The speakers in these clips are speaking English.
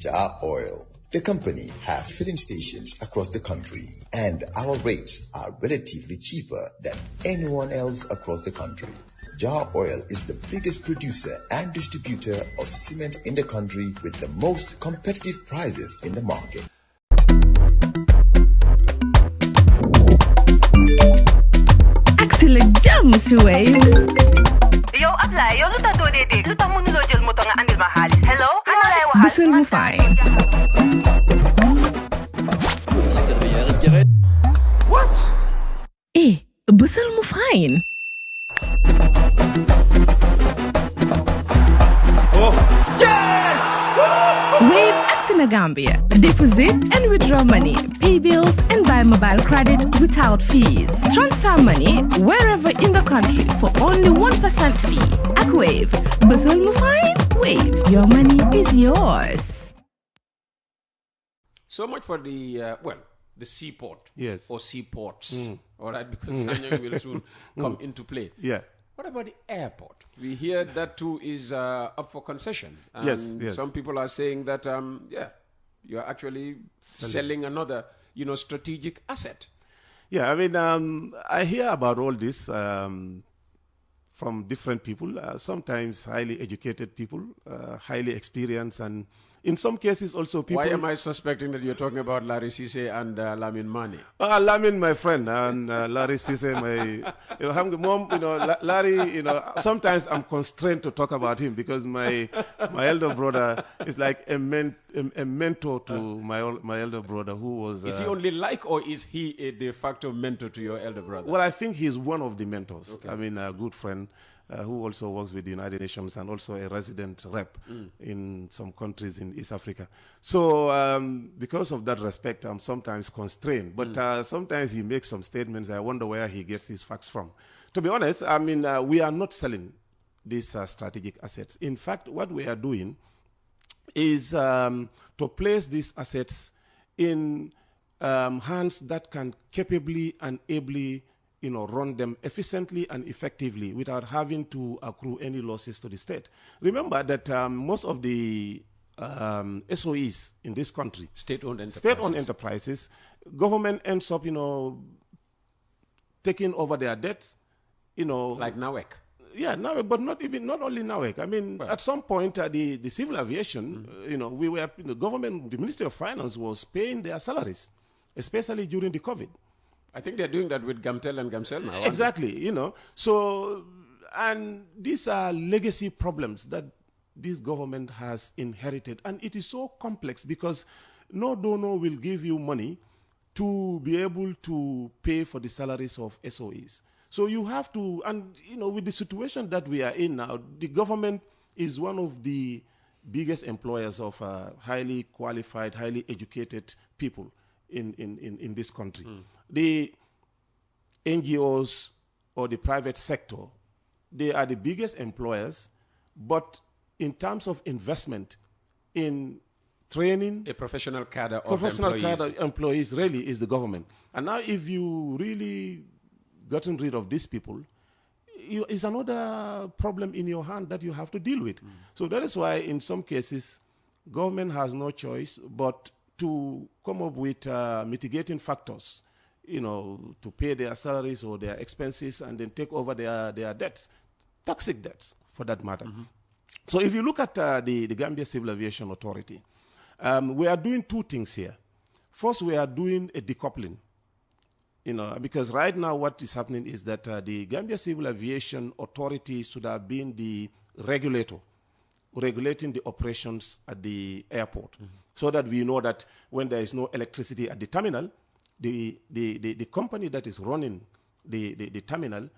Jar Oil. The company have filling stations across the country, and our rates are relatively cheaper than anyone else across the country. Jar Oil is the biggest producer and distributor of cement in the country with the most competitive prices in the market. Excellent jam, Suwaib. Yo, apply. Yo, luta do de. Luta mo nulo jel mo nga andil mahalis. Hello? Busol mo fine. What? Busol mo fine. Oh, yes! Wave Axina Gambia. Deposit and withdraw money, pay bills and buy mobile credit without fees. Transfer money wherever in the country for only 1% fee. At Wave. Busol mo fine? Wave. Your money is yours. So much for the, the seaport. Yes. Or seaports. All right, because Sanyang will soon come into play. Yeah. What about the airport? We hear that too is up for concession. And Yes. some people are saying that, you're actually selling another, strategic asset. Yeah, I mean, I hear about all this from different people, sometimes highly educated people, highly experienced, and in some cases also people... Why am I suspecting that you're talking about Larry Cisse and Lamin Mane? Lamin, my friend, and Larry Cisse, Larry, sometimes I'm constrained to talk about him because my elder brother is like a mentor to my elder brother who was... Is he only like, or is he a de facto mentor to your elder brother? Well, I think he's one of the mentors. Okay. I mean, a good friend who also works with the United Nations and also a resident rep in some countries in East Africa. So because of that respect, I'm sometimes constrained. But sometimes he makes some statements. I wonder where he gets his facts from. To be honest, I mean, we are not selling these strategic assets. In fact, what we are doing is to place these assets in hands that can capably and ably run them efficiently and effectively without having to accrue any losses to the state. Remember that most of the SOEs in this country, State-owned enterprises, government ends up, taking over their debts, like NAWEC. Yeah, NAWEC, but not only NAWEC. I mean, at some point, the civil aviation, we were, the government, the Ministry of Finance was paying their salaries, especially during the COVID. I think they're doing that with Gamtel and Gamcel now. Exactly, So, and these are legacy problems that this government has inherited. And it is so complex because no donor will give you money to be able to pay for the salaries of SOEs. So you have to, and with the situation that we are in now, the government is one of the biggest employers of highly qualified, highly educated people in this country. The NGOs or the private sector, they are the biggest employers, but in terms of investment in training, a professional cadre of employees really is the government. And now if you really gotten rid of these people, it's another problem in your hand that you have to deal with. So that is why in some cases, government has no choice but to come up with mitigating factors, to pay their salaries or their expenses and then take over their debts, toxic debts for that matter. So if you look at the Gambia Civil Aviation Authority, we are doing two things here. First, we are doing a decoupling, because right now what is happening is that the Gambia Civil Aviation Authority should have been the regulator, regulating the operations at the airport, so that we know that when there is no electricity at the terminal, the company that is running the terminal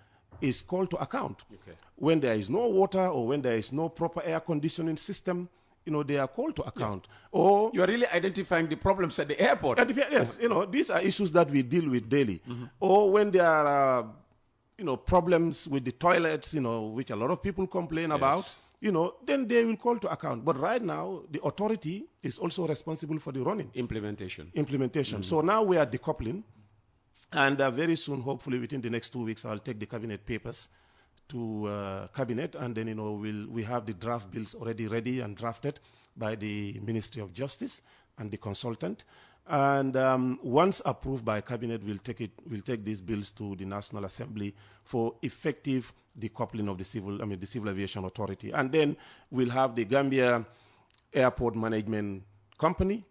is called to account. Okay. When there is no water or when there is no proper air conditioning system, they are called to account. Yeah. Or you are really identifying the problems at the airport. Yes, these are issues that we deal with daily. Or when there are, problems with the toilets, which a lot of people complain about, then they will call to account. But right now, the authority is also responsible for the running. Implementation. So now we are decoupling. And very soon, hopefully within the next 2 weeks, I'll take the cabinet papers to cabinet, and then we have the draft bills already ready and drafted. by the Ministry of Justice and the consultant. And once approved by Cabinet, we'll take these bills to the National Assembly for effective decoupling of the Civil Aviation Authority. And then we'll have the Gambia Airport Management Company.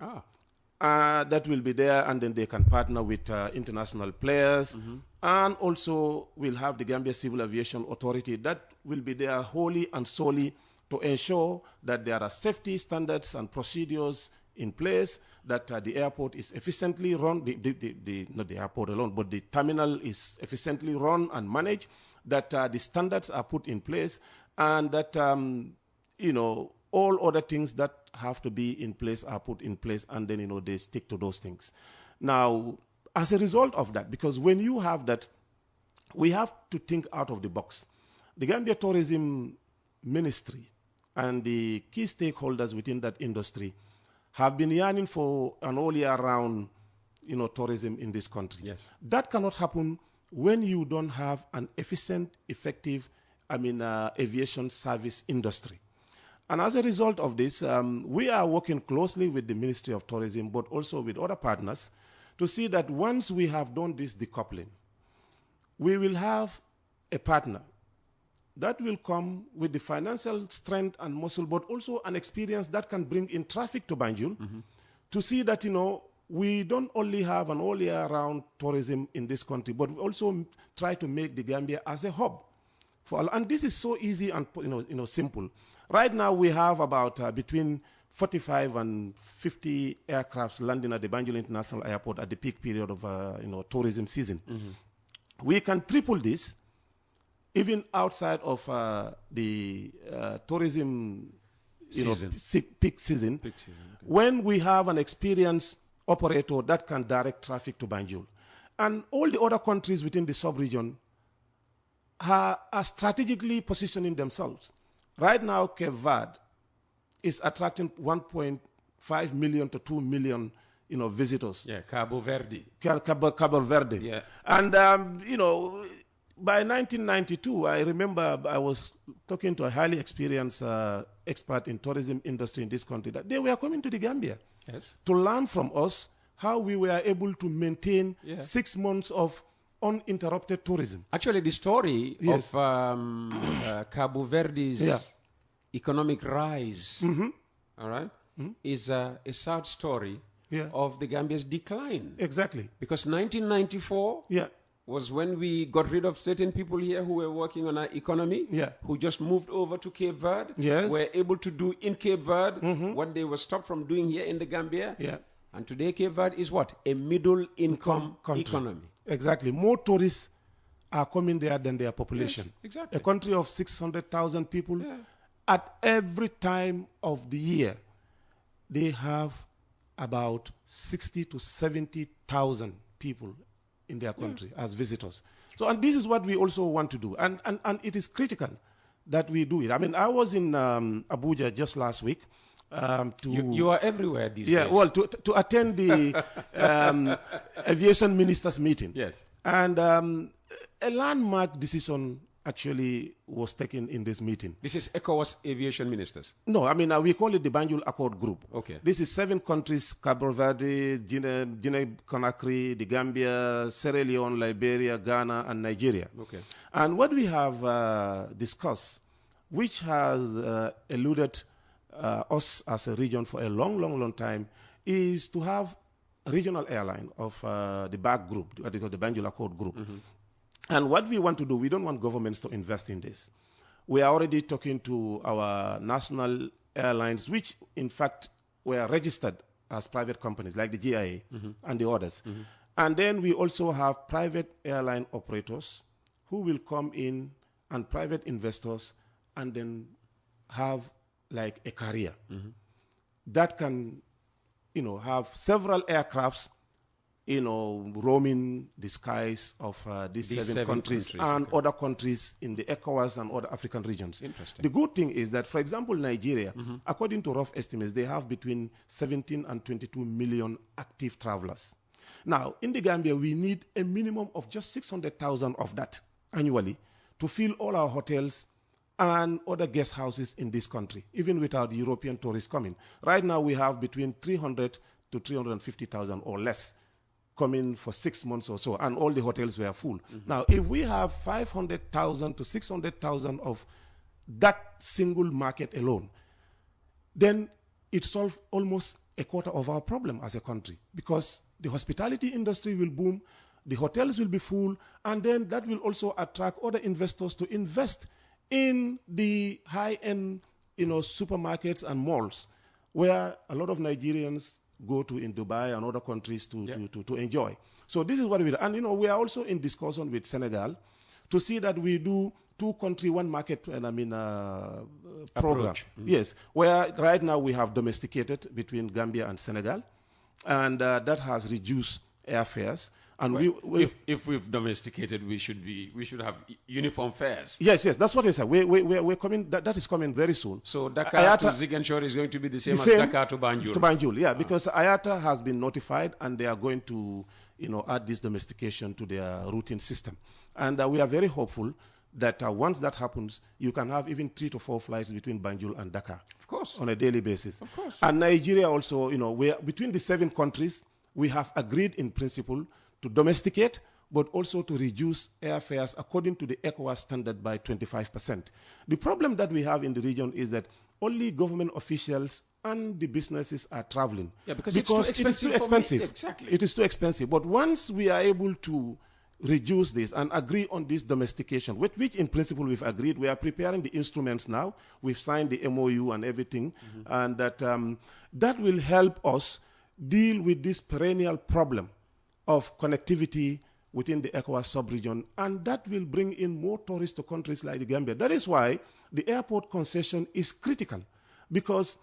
That will be there, and then they can partner with international players. And also we'll have the Gambia Civil Aviation Authority that will be there wholly and solely to ensure that there are safety standards and procedures in place, that the airport is efficiently run, not the airport alone, but the terminal is efficiently run and managed, that the standards are put in place, and that, all other things that have to be in place are put in place, and then, they stick to those things. Now, as a result of that, because when you have that, we have to think out of the box. The Gambia Tourism Ministry and the key stakeholders within that industry have been yearning for an all year round, tourism in this country. Yes. That cannot happen when you don't have an efficient, effective, aviation service industry. And as a result of this, we are working closely with the Ministry of Tourism, but also with other partners, to see that once we have done this decoupling, we will have a partner that will come with the financial strength and muscle, but also an experience that can bring in traffic to Banjul, to see that, we don't only have an all year round tourism in this country, but we also try to make the Gambia as a hub. And this is so easy and simple. Right now we have about between 45 and 50 aircrafts landing at the Banjul International Airport at the peak period of tourism season. We can triple this even outside of the tourism peak season, okay, when we have an experienced operator that can direct traffic to Banjul. And all the other countries within the sub-region are strategically positioning themselves. Right now, Cape Verde is attracting 1.5 million to 2 million, visitors. Yeah, Cabo Verde. Cabo Verde. Yeah. And, by 1992, I remember I was talking to a highly experienced expert in tourism industry in this country, that they were coming to the Gambia to learn from us how we were able to maintain 6 months of uninterrupted tourism. Actually, the story of Cabo Verde's economic rise, all right, is a sad story of the Gambia's decline. Exactly. Because 1994 was when we got rid of certain people here who were working on our economy, who just moved over to Cape Verde, were able to do in Cape Verde what they were stopped from doing here in the Gambia. And today Cape Verde is what? A middle-income economy. Exactly. More tourists are coming there than their population. Yes, exactly. A country of 600,000 people, at every time of the year, they have about 60 to 70,000 people in their country as visitors. So, and this is what we also want to do. And it is critical that we do it. I mean, I was in Abuja just last week. You are everywhere these days. Well, to attend the aviation ministers meeting. Yes. And a landmark decision actually was taken in this meeting. This is ECOWAS aviation ministers? No, I mean, we call it the Banjul Accord Group. Okay. This is 7 countries: Cabo Verde, Guinea-Conakry, the Gambia, Sierra Leone, Liberia, Ghana, and Nigeria. Okay. And what we have discussed, which has eluded us as a region for a long time, is to have a regional airline of the BAC group, what they call the Banjul Accord Group. And what we want to do, we don't want governments to invest in this. We are already talking to our national airlines, which in fact were registered as private companies, like the GIA and the others. And then we also have private airline operators who will come in, and private investors, and then have like a carrier that can, have several aircrafts, roaming the skies of these seven countries and other countries in the ECOWAS and other African regions. Interesting. The good thing is that, for example, Nigeria, according to rough estimates, they have between 17 and 22 million active travelers. Now, in the Gambia, we need a minimum of just 600,000 of that annually to fill all our hotels and other guest houses in this country, even without European tourists coming. Right now, we have between 300 to 350,000 or less coming for 6 months or so, and all the hotels were full. Now, if we have 500,000 to 600,000 of that single market alone, then it solves almost a quarter of our problem as a country, because the hospitality industry will boom, the hotels will be full, and then that will also attract other investors to invest in the high-end, supermarkets and malls, where a lot of Nigerians go to in Dubai and other countries to enjoy. So this is what we do. And, we are also in discussion with Senegal to see that we do two-country, one-market, program. Yes, where right now we have domesticated between Gambia and Senegal, and that has reduced airfares. And if we've domesticated, we should have uniform fares. Yes, that's what we said. We're coming. That is coming very soon. So Dakar to Ziguinchor is going to be the same as Dakar to Banjul. To Banjul, yeah, because IATA has been notified, and they are going to, add this domestication to their routing system, and we are very hopeful that once that happens, you can have even 3 to 4 flights between Banjul and Dakar. Of course. On a daily basis. Of course. And Nigeria also, between the 7 countries, we have agreed in principle to domesticate, but also to reduce airfares according to the ECOWAS standard by 25%. The problem that we have in the region is that only government officials and the businesses are traveling. Yeah, because it is too expensive. Exactly. It is too expensive. But once we are able to reduce this and agree on this domestication, with which in principle we've agreed, we are preparing the instruments now. We've signed the MOU and everything, and that will help us deal with this perennial problem of connectivity within the ECOWAS sub-region, and that will bring in more tourists to countries like the Gambia. That is why the airport concession is critical, because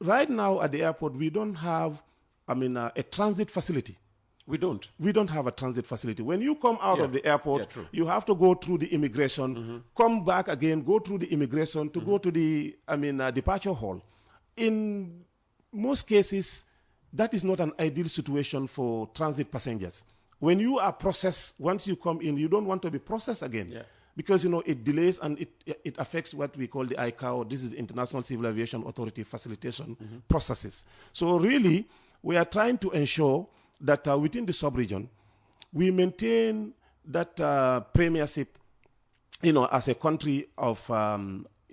right now at the airport we don't have, a transit facility. We don't have a transit facility. When you come out of the airport, you have to go through the immigration, come back again, go through the immigration to go to the, departure hall. In most cases, that is not an ideal situation for transit passengers. When you are processed, once you come in, you don't want to be processed again. Yeah. Because, it delays and it affects what we call the ICAO. This is International Civil Aviation Authority facilitation processes. So really, we are trying to ensure that within the sub-region, we maintain that premiership, as a country of,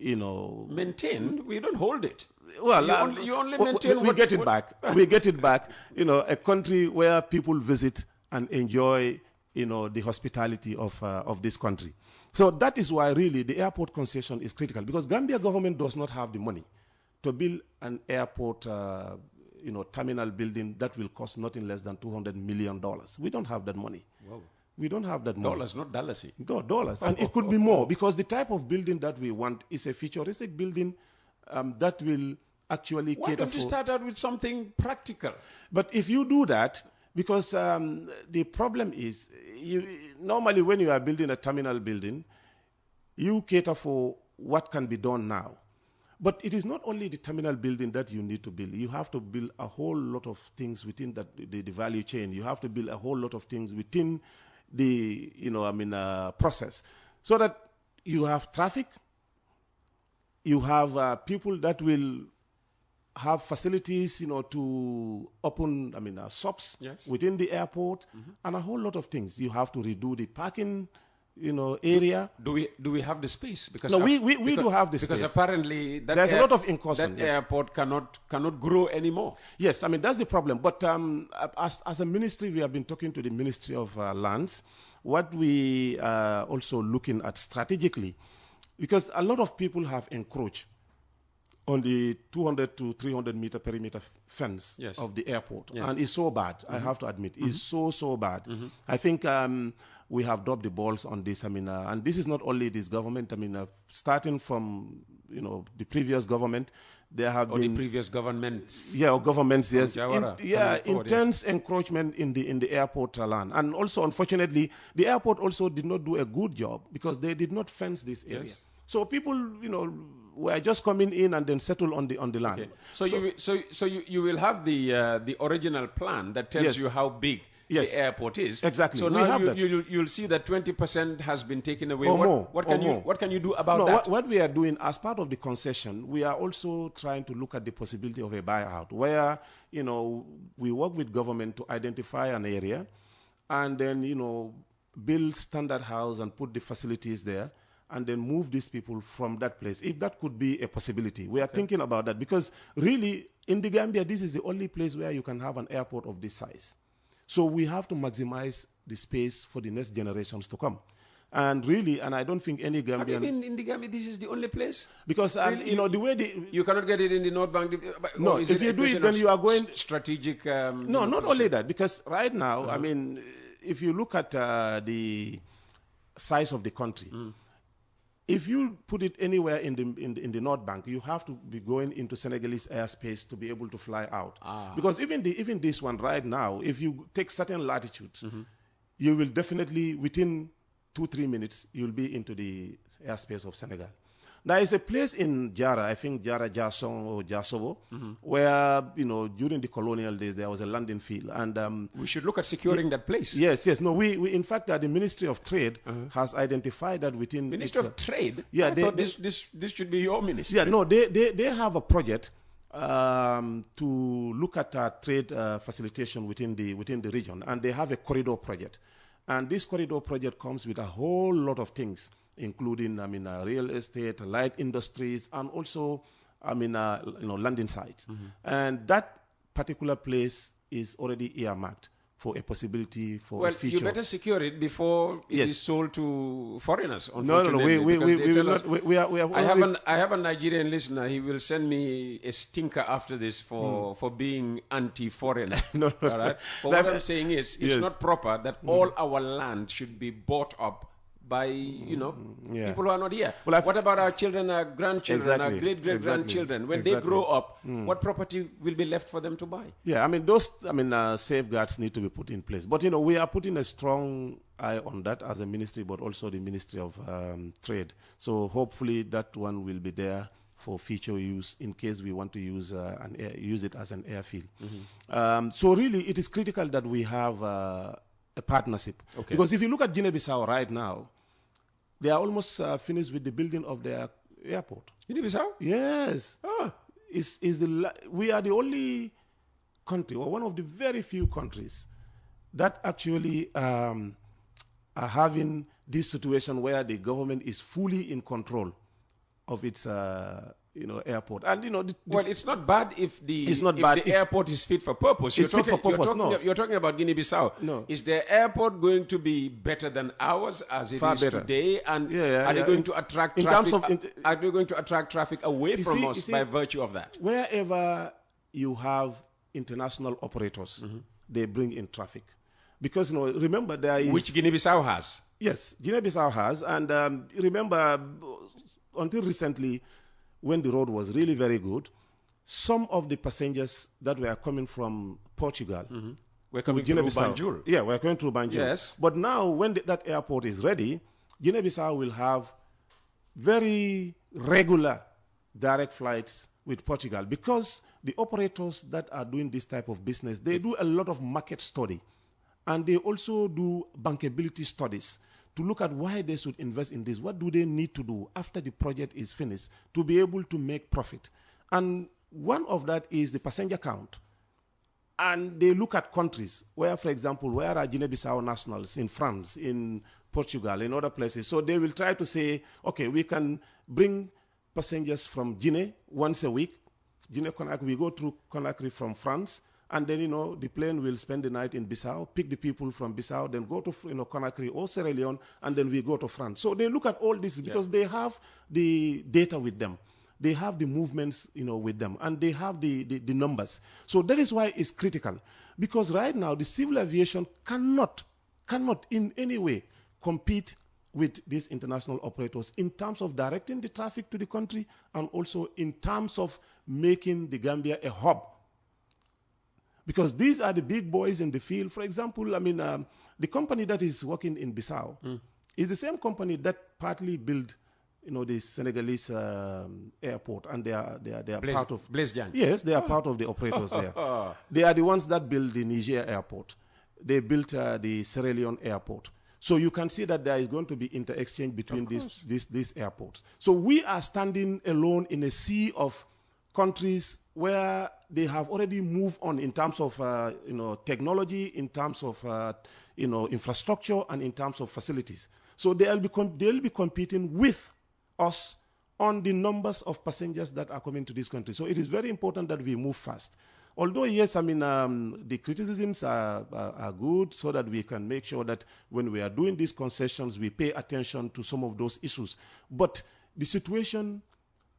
Maintain? We don't hold it. Well, you only maintain we get it back. We get it back. A country where people visit and enjoy, the hospitality of this country. So that is why really the airport concession is critical, because Gambia government does not have the money to build an airport, terminal building that will cost nothing less than $200 million. We don't have that money. Whoa. We don't have that money. Dollars, not dollars. No, dollars. And it could be more, because the type of building that we want is a futuristic building that will actually Why cater for... Why don't you start out with something practical? But if you do that, because the problem is, normally when you are building a terminal building, you cater for what can be done now. But it is not only the terminal building that you need to build. You have to build a whole lot of things within the value chain. You have to build a whole lot of things within the process, so that you have traffic, you have people that will have facilities, to open, shops within the airport, and a whole lot of things. You have to redo the parking, area. Do we have the space? Because no, we do have the space. Because apparently there's a lot of incursion. That airport cannot grow anymore. Yes, that's the problem. But as a ministry, we have been talking to the Ministry of Lands. What we are also looking at strategically, because a lot of people have encroached on the 200 to 300 meter perimeter fence of the airport. And it's so bad, I have to admit. It's so bad. I think we have dropped the balls on this. And this is not only this government. Starting from, the previous government, there have been... the previous governments. Yeah, or governments, yes. Jawara, intense encroachment in the airport land. And also, unfortunately, the airport also did not do a good job, because they did not fence this area. Yes. So people, were just coming in and then settle on the land. Okay. So you will have the original plan that tells you how big the airport is. Exactly. So now you'll see that 20% has been taken away. What can you do about that? What we are doing as part of the concession, we are also trying to look at the possibility of a buyout where, we work with government to identify an area and then, build standard house and put the facilities there and then move these people from that place. If that could be a possibility, we are thinking about that because really in the Gambia, this is the only place where you can have an airport of this size. So we have to maximize the space for the next generations to come. And really, and I don't think any Gambian... Have you been in the Gambia? This is the only place? Because, really? The way you cannot get it in the North Bank? No, if you do it, then you are going... Strategic... no, not only that. Because right now, I mean, if you look at the size of the country, if you put it anywhere in the North Bank, you have to be going into Senegalese airspace to be able to fly out. Because even this one right now, if you take certain latitudes, you will definitely, within 2-3 minutes, you'll be into the airspace of Senegal. There is a place in Jara, I think Jara Jasson or Jasobo, where, during the colonial days, there was a landing field. And we should look at securing that place. Yes. No, we in fact, the Ministry of Trade has identified that within... Ministry of Trade? Yeah. I thought this should be your ministry. Yeah, no, they have a project to look at trade facilitation within the region. And they have a corridor project. And this corridor project comes with a whole lot of things, including, real estate, light industries, and also, landing sites. And that particular place is already earmarked for a possibility for a future. You better secure it before it is sold to foreigners. No. I have a Nigerian listener. He will send me a stinker after this for being anti-foreign. No. All right? But what I'm saying is, it's not proper that all our land should be bought up by, people who are not here. Well, what about our children, our grandchildren, our great-great-grandchildren? When they grow up, what property will be left for them to buy? Yeah, those safeguards need to be put in place. But, we are putting a strong eye on that as a ministry, but also the Ministry of Trade. So hopefully that one will be there for future use in case we want to use it as an airfield. So really, it is critical that we have a partnership. Okay. Because if you look at Guinea-Bissau right now, they are almost finished with the building of their airport. Guinea-Bissau? Yes. We are the only country, or one of the very few countries, that actually are having this situation where the government is fully in control of its airport. And it's not bad if the airport is fit for purpose. You're talking about Guinea-Bissau. No. Is their airport going to be better than ours as it is today? And are they going to attract traffic? Are they going to attract traffic away from us by virtue of that? Wherever you have international operators, they bring in traffic. Because remember there is... Which Guinea-Bissau has. Yes, Guinea-Bissau has. And remember, until recently, when the road was really very good, some of the passengers that were coming from Portugal were coming through Banjul. Yeah, we're going through Banjul. Yes. But now, when that airport is ready, Guinea-Bissau will have very regular direct flights with Portugal, because the operators that are doing this type of business, they do a lot of market study, and they also do bankability studies to look at why they should invest in this. What do they need to do after the project is finished to be able to make profit? And one of that is the passenger count. And they look at countries where, for example, where are Guinea-Bissau nationals in France, in Portugal, in other places. So they will try to say, okay, we can bring passengers from Guinea once a week. Guinea-Conakry, we go through Conakry from France. And then, the plane will spend the night in Bissau, pick the people from Bissau, then go to, Conakry or Sierra Leone, and then we go to France. So they look at all this because they have the data with them. They have the movements, with them, and they have the numbers. So that is why it's critical. Because right now, the civil aviation cannot in any way compete with these international operators in terms of directing the traffic to the country and also in terms of making the Gambia a hub. Because these are the big boys in the field. For example, the company that is working in Bissau is the same company that partly built, the Senegalese airport, and they are part of Blaise Diagne. Yes, they are part of the operators there. They are the ones that build the Niger airport. they built the Sierra Leone airport. So you can see that there is going to be inter-exchange between these airports. So we are standing alone in a sea of countries where they have already moved on in terms of technology, in terms of infrastructure, and in terms of facilities. So they'll be competing with us on the numbers of passengers that are coming to this country. So it is very important that we move fast. Although, yes, I mean, the criticisms are good so that we can make sure that when we are doing these concessions, we pay attention to some of those issues. But the situation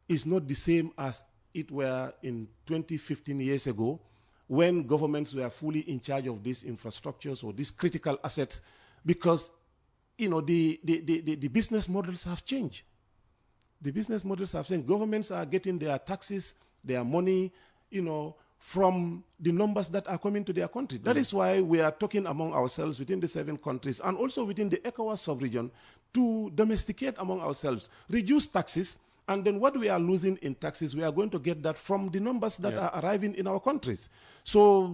is not the same as it were in 15 years ago, when governments were fully in charge of these infrastructures or these critical assets, because, the business models have changed. The business models have changed. Governments are getting their taxes, their money, from the numbers that are coming to their country. That is why we are talking among ourselves within the 7 countries and also within the ECOWAS sub-region to domesticate among ourselves, reduce taxes, and then what we are losing in taxes, we are going to get that from the numbers that are arriving in our countries. So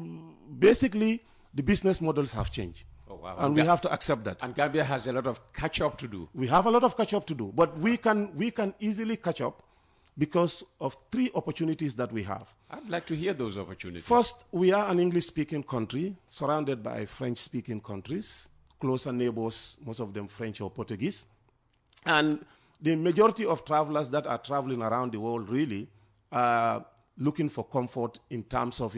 basically, the business models have changed. Oh, wow. And we have to accept that. And Gambia has a lot of catch-up to do. We have a lot of catch-up to do, but we can easily catch up because of 3 opportunities that we have. I'd like to hear those opportunities. First, we are an English-speaking country surrounded by French-speaking countries, closer neighbors, most of them French or Portuguese. And the majority of travelers that are traveling around the world really are looking for comfort in terms of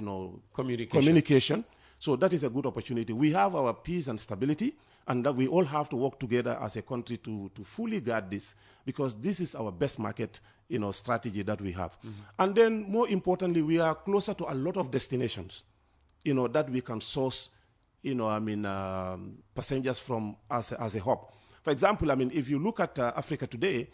communication. So that is a good opportunity. We have our peace and stability, and that we all have to work together as a country to fully guard this, because this is our best market strategy that we have. And then more importantly, we are closer to a lot of destinations that we can source passengers from as a hub. For example, if you look at Africa today,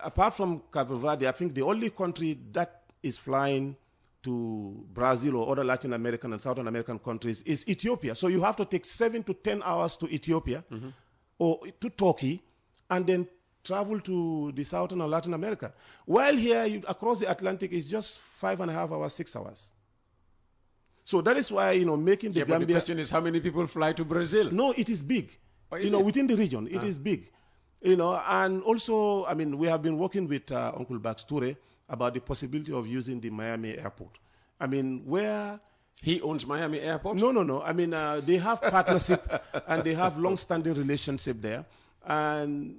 apart from Cabo Verde, I think the only country that is flying to Brazil or other Latin American and Southern American countries is Ethiopia. So you have to take 7 to 10 hours to Ethiopia or to Turkey and then travel to the Southern or Latin America. While here, across the Atlantic, is just 5.5 hours, 6 hours. So that is why, making the Gambia... But the question is, how many people fly to Brazil? No, it is big. Within the region, it is big. And also, we have been working with Uncle Bax Toure about the possibility of using the Miami airport. Where... He owns Miami Airport? No. They have partnership and they have long-standing relationship there. And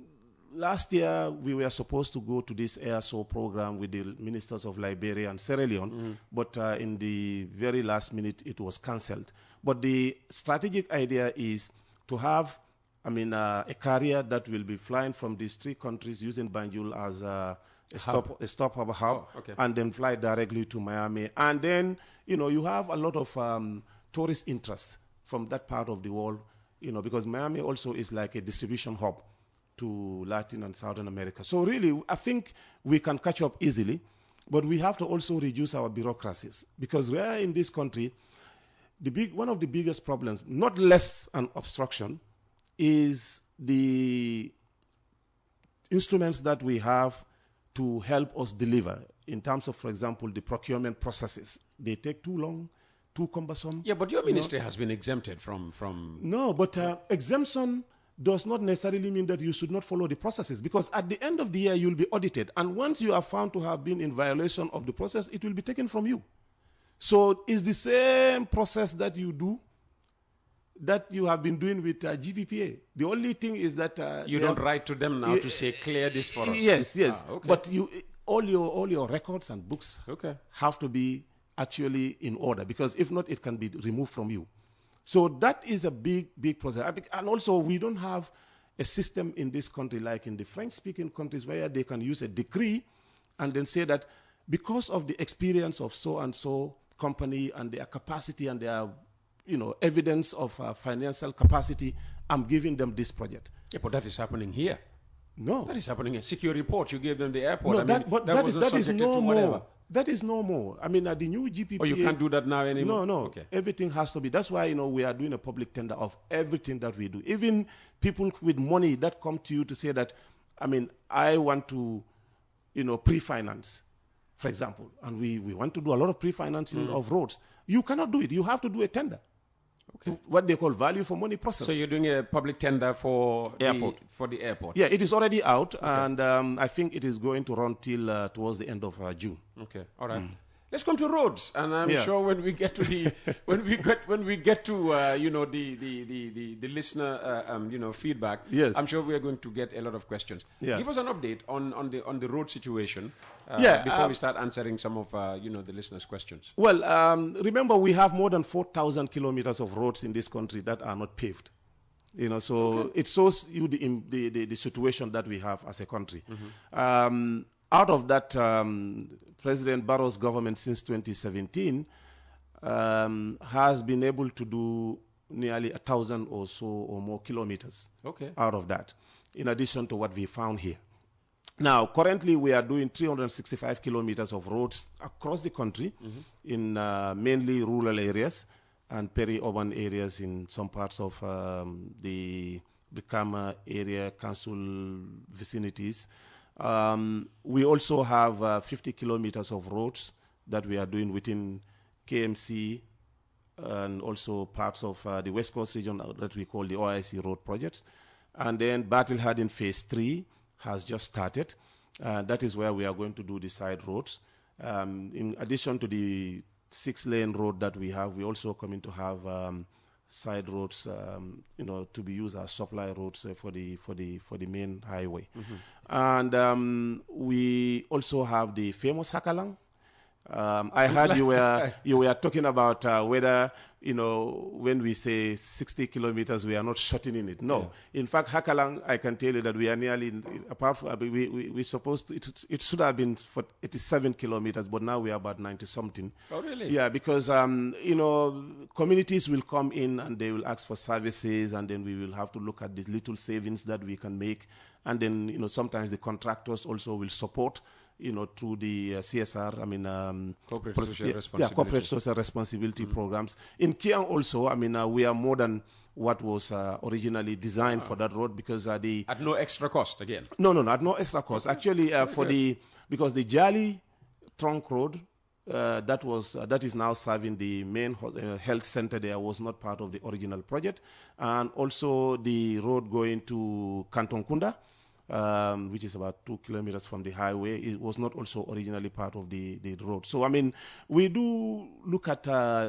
last year, we were supposed to go to this air show program with the ministers of Liberia and Sierra Leone, but in the very last minute, it was cancelled. But the strategic idea is to have a carrier that will be flying from these 3 countries using Banjul as a stopover hub, and then fly directly to Miami. And then, you have a lot of tourist interest from that part of the world, because Miami also is like a distribution hub to Latin and Southern America. So really, I think we can catch up easily, but we have to also reduce our bureaucracies, because we are in this country, one of the biggest problems, not less an obstruction, is the instruments that we have to help us deliver in terms of, for example, the procurement processes. They take too long, too cumbersome. Yeah, but your ministry has been exempted from... No, but exemption does not necessarily mean that you should not follow the processes, because at the end of the year, you'll be audited. And once you are found to have been in violation of the process, it will be taken from you. So it's the same process that you do, that you have been doing with GPPA. The only thing is that... you don't write to them now to say, clear this for us. Yes. Okay. But all your records and books have to be actually in order, because if not, it can be removed from you. So that is a big process. And also, we don't have a system in this country like in the French-speaking countries where they can use a decree and then say that because of the experience of so-and-so company and their capacity and their evidence of financial capacity, I'm giving them this project. Yeah, but that is happening here. No. That is happening here. Secure report, you gave them the airport. No, that is no more. That is no more. The new GPPA... Oh, you can't do that now anymore? No. Okay. Everything has to be. That's why, we are doing a public tender of everything that we do. Even people with money that come to you to say that, I want to, pre-finance, for example, and we want to do a lot of pre-financing of roads. You cannot do it. You have to do a tender. what they call value for money process. So you're doing a public tender for the airport? Yeah, it is already out, and I think it is going to run till towards the end of June. Okay, all right. Let's come to roads, and I'm sure when we get to the when we get to you know the listener feedback, yes, I'm sure we are going to get a lot of questions. Yeah. Give us an update on the road situation before we start answering some of the listeners' questions. Well, remember we have more than 4,000 kilometers of roads in this country that are not paved. So it shows you the situation that we have as a country. Out of that, President Barrow's government since 2017 has been able to do nearly 1,000 or so or more kilometers out of that, in addition to what we found here. Now, currently, we are doing 365 kilometers of roads across the country in mainly rural areas and peri-urban areas in some parts of the Brikama area council vicinities. We also have 50 kilometers of roads that we are doing within KMC and also parts of the West Coast region that we call the OIC road projects. And then Battle Harden Phase 3 has just started. That is where we are going to do the side roads. In addition to the 6-lane road that we have, we also coming to have side roads, to be used as supply roads for the main highway. And we also have the famous Hakalang. I heard you were talking about whether when we say 60 kilometers, we are not shortening it. No, in fact, Hakalang, I can tell you that we are nearly apart from we supposed to, it should have been for 87 kilometers, but now we are about 90 something. Oh, really? Yeah, because communities will come in and they will ask for services, and then we will have to look at these little savings that we can make, and then sometimes the contractors also will support. To the CSR, corporate social responsibility. Corporate social responsibility programs. In Kiang also, we are more than what was originally designed for that road, because at no extra cost again. No, at no extra cost. Actually, because the Jali trunk road that is now serving the main health center there was not part of the original project, and also the road going to Kanton Kunda, which is about 2 kilometers from the highway, it was not also originally part of the road. So, we do look at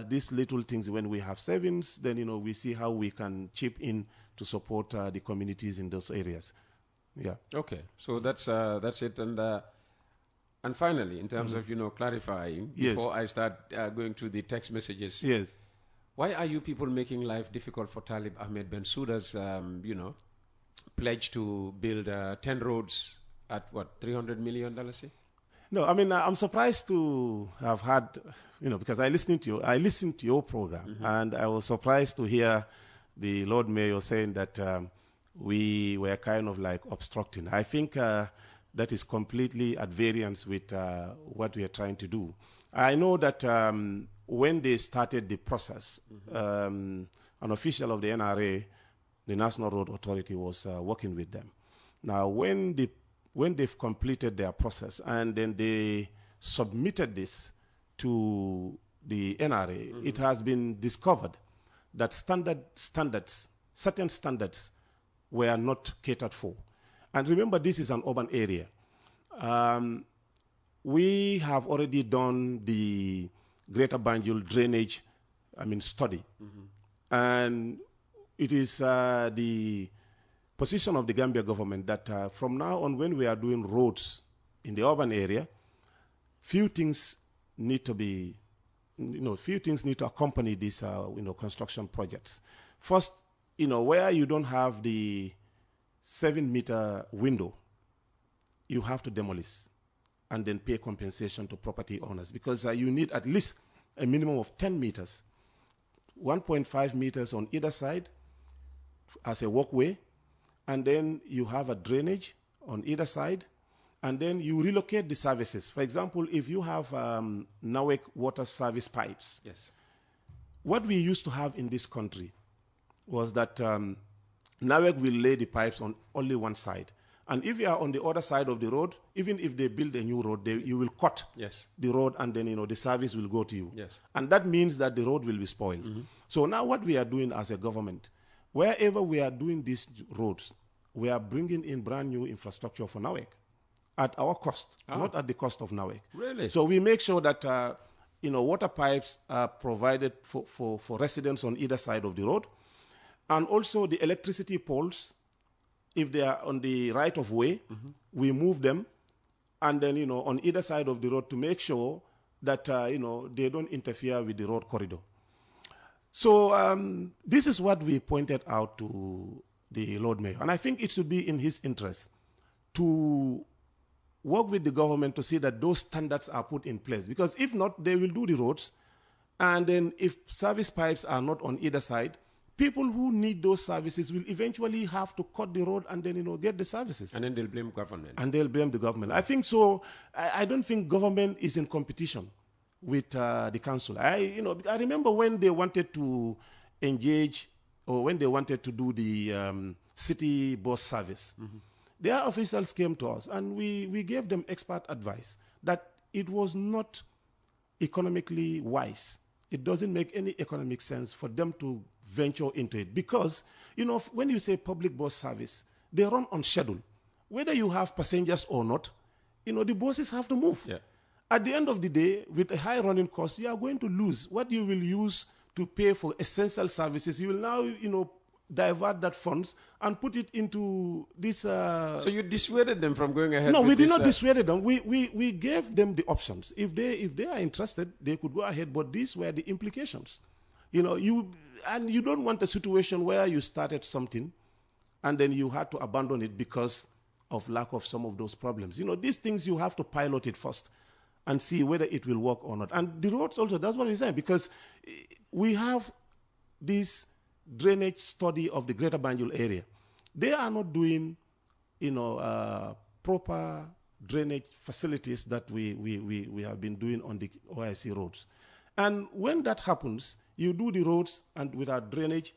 these little things when we have savings, then, we see how we can chip in to support the communities in those areas. Yeah. Okay. So that's it. And finally, in terms of, clarifying, before I start going to the text messages. Yes. Why are you people making life difficult for Talib Ahmed Bensouda's, pledge to build 10 roads at what, $300 million? No, I'm surprised to have had, because I listened to your program, and I was surprised to hear the Lord Mayor saying that we were kind of like obstructing. I think that is completely at variance with what we are trying to do. I know that when they started the process, an official of the NRA, the National Road Authority, was working with them. Now, when they've completed their process and then they submitted this to the NRA, it has been discovered that certain standards were not catered for. And remember, this is an urban area. We have already done the Greater Banjul drainage, study. And it is the position of the Gambia government that from now on, when we are doing roads in the urban area, few things need to accompany these, construction projects. First, where you don't have the 7-meter window, you have to demolish and then pay compensation to property owners, because you need at least a minimum of 10 meters, 1.5 meters on either side as a walkway, and then you have a drainage on either side, and then you relocate the services. For example, if you have NAWEC water service pipes, yes. What we used to have in this country was that NAWEC will lay the pipes on only one side, And if you are on the other side of the road, even if they build a new road, you will cut the road, and then the service will go to you. Yes. And that means that the road will be spoiled. So now what we are doing as a government, wherever we are doing these roads, we are bringing in brand new infrastructure for NAWEC at our cost, not at the cost of NAWEC. Really? So we make sure that water pipes are provided for residents on either side of the road, and also the electricity poles. If they are on the right of way, we move them, and then on either side of the road to make sure that they don't interfere with the road corridor. So this is what we pointed out to the Lord Mayor, and I think it should be in his interest to work with the government to see that those standards are put in place, because if not, they will do the roads, and then if service pipes are not on either side, people who need those services will eventually have to cut the road and then, get the services. And then they'll blame government. And they'll blame the government. I think so. I don't think government is in competition with the council. I remember when they wanted to engage, or when they wanted to do the city bus service, their officials came to us and we gave them expert advice that it was not economically wise. It doesn't make any economic sense for them to venture into it, because when you say public bus service, they run on schedule. Whether you have passengers or not, the buses have to move. Yeah. At the end of the day, with a high running cost, you are going to lose what you will use to pay for essential services. You will now divert that funds and put it into this. So you dissuaded them from going ahead? No, with we did this, not dissuade them. We gave them the options. If they are interested, they could go ahead. But these were the implications. You don't want a situation where you started something and then you had to abandon it because of lack of some of those problems. These things you have to pilot it first and see whether it will work or not. And the roads also, that's what we're saying, because we have this drainage study of the Greater Banjul area. They are not doing, proper drainage facilities that we have been doing on the OIC roads. And when that happens, you do the roads and without drainage,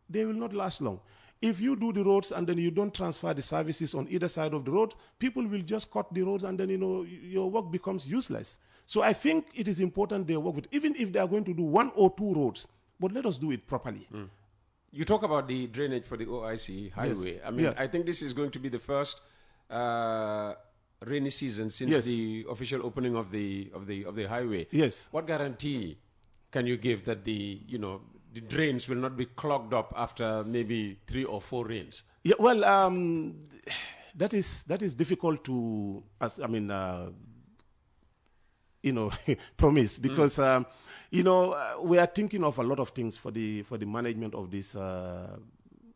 they will not last long. If you do the roads and then you don't transfer the services on either side of the road, people will just cut the roads and then, your work becomes useless. So I think it is important they work with, even if they are going to do 1 or 2 roads, but let us do it properly. You talk about the drainage for the OIC highway. Yes. I think this is going to be the first rainy season since the official opening of the highway. Yes. What guarantee can you give that the drains will not be clogged up after maybe 3 or 4 rains? Yeah, well, that is difficult to promise, because we are thinking of a lot of things for the management of this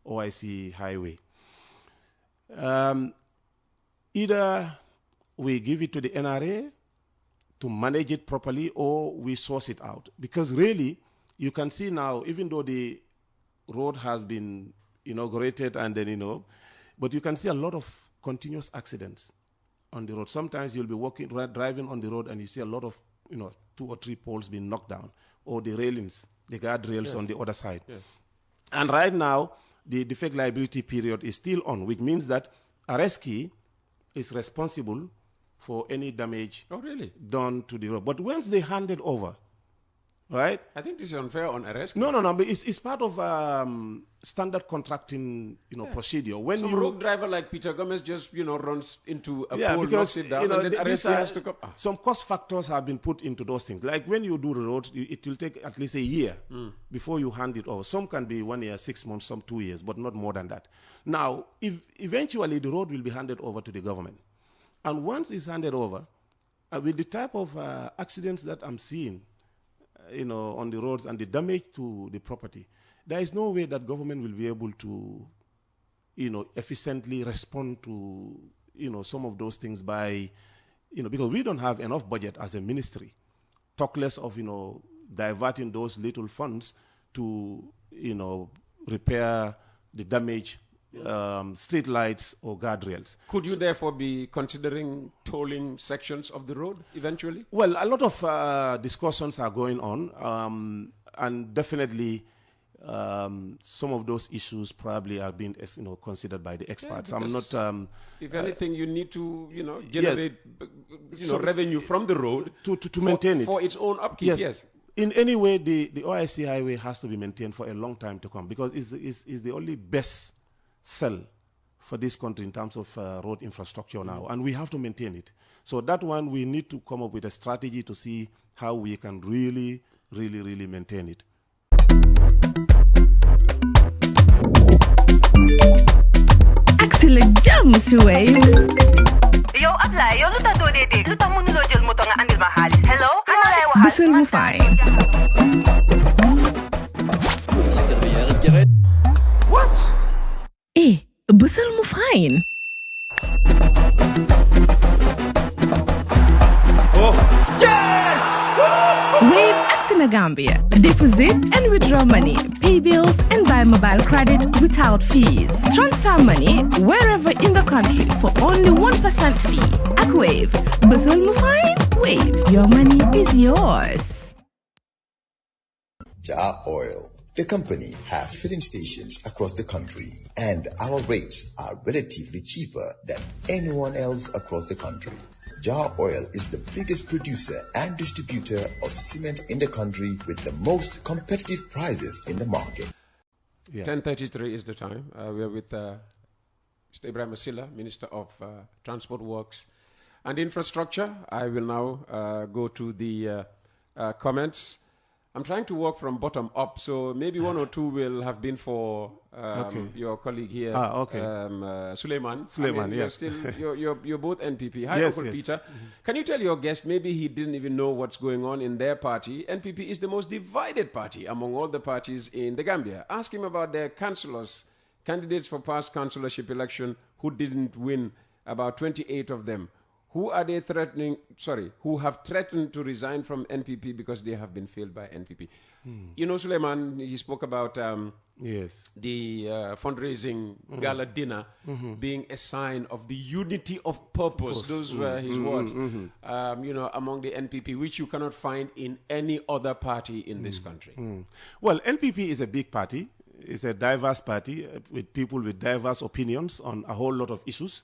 OIC highway. Either we give it to the NRA to manage it properly, or we source it out. Because really, you can see now, even though the road has been inaugurated and then, but you can see a lot of continuous accidents on the road. Sometimes you'll be driving on the road and you see a lot of, 2 or 3 poles being knocked down, or the railings, the guardrails on the other side. Yes. And right now, the defect liability period is still on, which means that Areski is responsible for any damage done to the road. But once they hand it over, right? I think this is unfair on Areski. No, but it's part of standard contracting, procedure. When some rogue driver like Peter Gomez just, runs into a pole, knocks it down, and then Areski has to come. Some cost factors have been put into those things. Like when you do the roads, it will take at least a year before you hand it over. Some can be 1 year, 6 months, some 2 years, but not more than that. Now, if eventually the road will be handed over to the government. And once it's handed over, with the type of accidents that I'm seeing, on the roads and the damage to the property, there is no way that government will be able to, efficiently respond to, some of those things by, because we don't have enough budget as a ministry, talk less of, diverting those little funds to, repair the damage street lights or guardrails. Could you therefore be considering tolling sections of the road eventually? Well, a lot of discussions are going on, and definitely some of those issues probably are being considered by the experts. Yeah, I'm not. If anything, you need to generate revenue from the road to maintain it for its own upkeep. Yes. In any way, the OIC highway has to be maintained for a long time to come because it's the only best sell for this country in terms of road infrastructure now, and we have to maintain it. So that one, we need to come up with a strategy to see how we can really maintain it. Excellent jam, Wave. Yo, apply. Yo, luta do de. Luta mënuloo jël moto nga andil ma xaalis. Hello? Busel mu fine. What? Busel mu fine. Oh, yes! Wave Gambia. Deposit and withdraw money, pay bills and buy mobile credit without fees. Transfer money wherever in the country for only 1% fee. At Wave, Busel mu fine? Wave, your money is yours. Jar Oil. The company have filling stations across the country, and our rates are relatively cheaper than anyone else across the country. Jar Oil is the biggest producer and distributor of cement in the country with the most competitive prices in the market. 10:33 is the time. We are with Mr. Ibrahim Silla, Minister of Transport Works and Infrastructure. I will now go to the comments. I'm trying to work from bottom up, so maybe one or two will have been for your colleague here, Suleiman. Yes. You're both NPP. Hi, yes, Uncle yes. Peter. Can you tell your guest, maybe he didn't even know what's going on in their party. NPP is the most divided party among all the parties in the Gambia. Ask him about their councillors, candidates for past councillorship election who didn't win, about 28 of them. Who are they threatening? Sorry, who have threatened to resign from NPP because they have been failed by NPP? You know, Suleiman, he spoke about the fundraising gala dinner being a sign of the unity of purpose. Those were his words. You know, among the NPP, which you cannot find in any other party in this country. Well, NPP is a big party. It's a diverse party with people with diverse opinions on a whole lot of issues.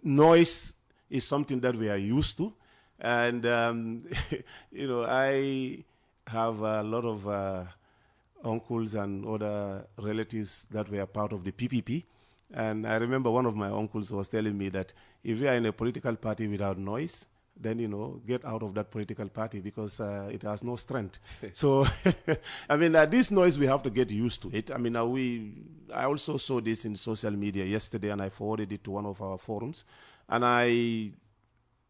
Noise is something that we are used to, and you know, I have a lot of uncles and other relatives that were part of the PPP, and I remember one of my uncles was telling me that if you are in a political party without noise, then, you know, get out of that political party because it has no strength. So, I mean, this noise, we have to get used to it. I mean, I also saw this in social media yesterday, and I forwarded it to one of our forums, and I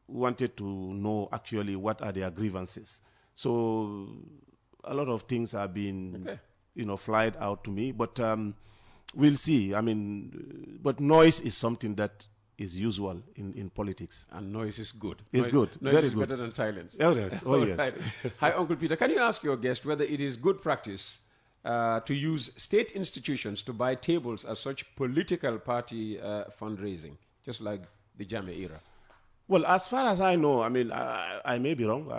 wanted to know actually what are their grievances. So, a lot of things have been, you know, flied out to me, but we'll see. I mean, but noise is something that is usual in politics. And noise is good. It's good. Noise Very is good. better than silence. Oh, yes. Oh, yes. Right. Hi, Uncle Peter. Can you ask your guest whether it is good practice to use state institutions to buy tables as such political party fundraising, just like the Jammeh era? Well, as far as I know, I mean, I may be wrong.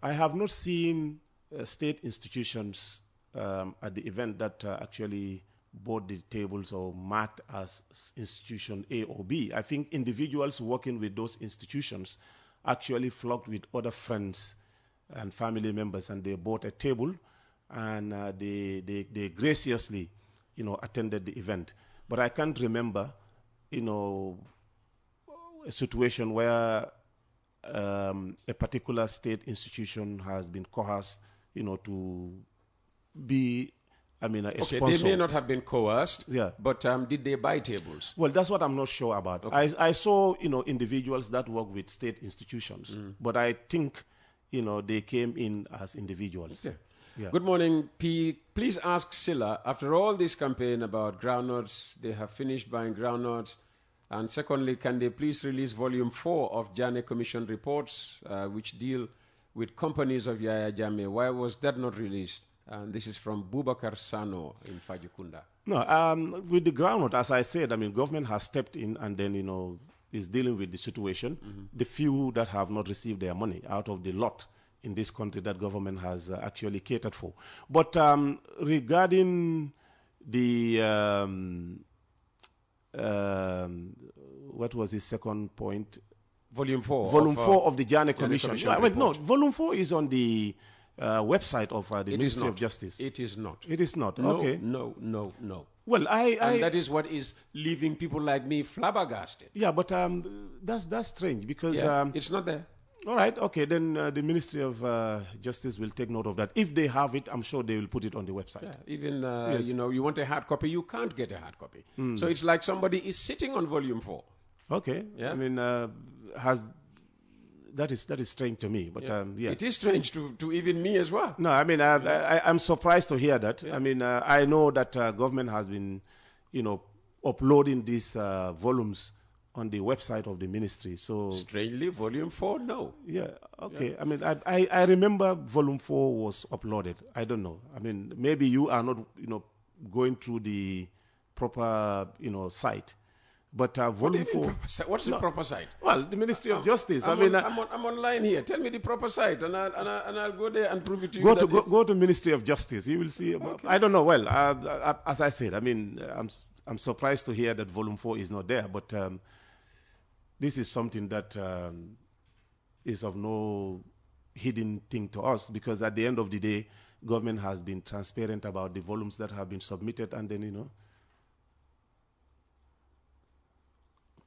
I have not seen state institutions at the event that actually bought the tables or marked as institution A or B. I think individuals working with those institutions actually flocked with other friends and family members, and they bought a table, and they graciously, you know, attended the event. But I can't remember, you know, a situation where a particular state institution has been coerced, you know, to be, I mean, a sponsor. They may not have been coerced, but did they buy tables? Well, that's what I'm not sure about. I saw, you know, individuals that work with state institutions, but I think, you know, they came in as individuals. Okay. Yeah. Good morning, P. Please ask Silla, after all this campaign about groundnuts, they have finished buying groundnuts. And secondly, can they please release volume 4 of Jammeh Commission reports, which deal with companies of Yaya Jammeh? Why was that not released? And this is from Bubakar Sano in Fajikunda. No, with the groundnut, as I said, I mean, government has stepped in and then, you know, is dealing with the situation. The few that have not received their money out of the lot, in this country that government has actually catered for. But regarding the what was his second point? Volume 4. Volume 4 of the Janneh Commission. No, Volume 4 is on the website of the Ministry of Justice. It is not. It is not. No, okay. No. Well, and that is what is leaving people like me flabbergasted. Yeah, but that's strange because it's not there. All right, okay, then the Ministry of Justice will take note of that. If they have it, I'm sure they will put it on the website. Yeah, even, you want a hard copy, you can't get a hard copy. So it's like somebody is sitting on Volume 4. Okay. Yeah. I mean, that is strange to me, but yeah. It is strange to even me as well. No, I mean, I'm surprised to hear that. Yeah. I mean, I know that government has been, uploading these volumes on the website of the ministry. So strangely, Volume 4, no. Yeah, okay. Yeah. I mean, I remember Volume 4 was uploaded. I don't know. I mean, maybe you are not, going through the proper, site. But Volume 4. What's the proper site? Well, the Ministry of Justice. I'm online here. Tell me the proper site, and I'll go there and prove it to you. Go to Ministry of Justice. You will see. Okay. I don't know. Well, as I said, I mean, I'm surprised to hear that Volume 4 is not there. But this is something that is of no hidden thing to us, because at the end of the day, government has been transparent about the volumes that have been submitted, and then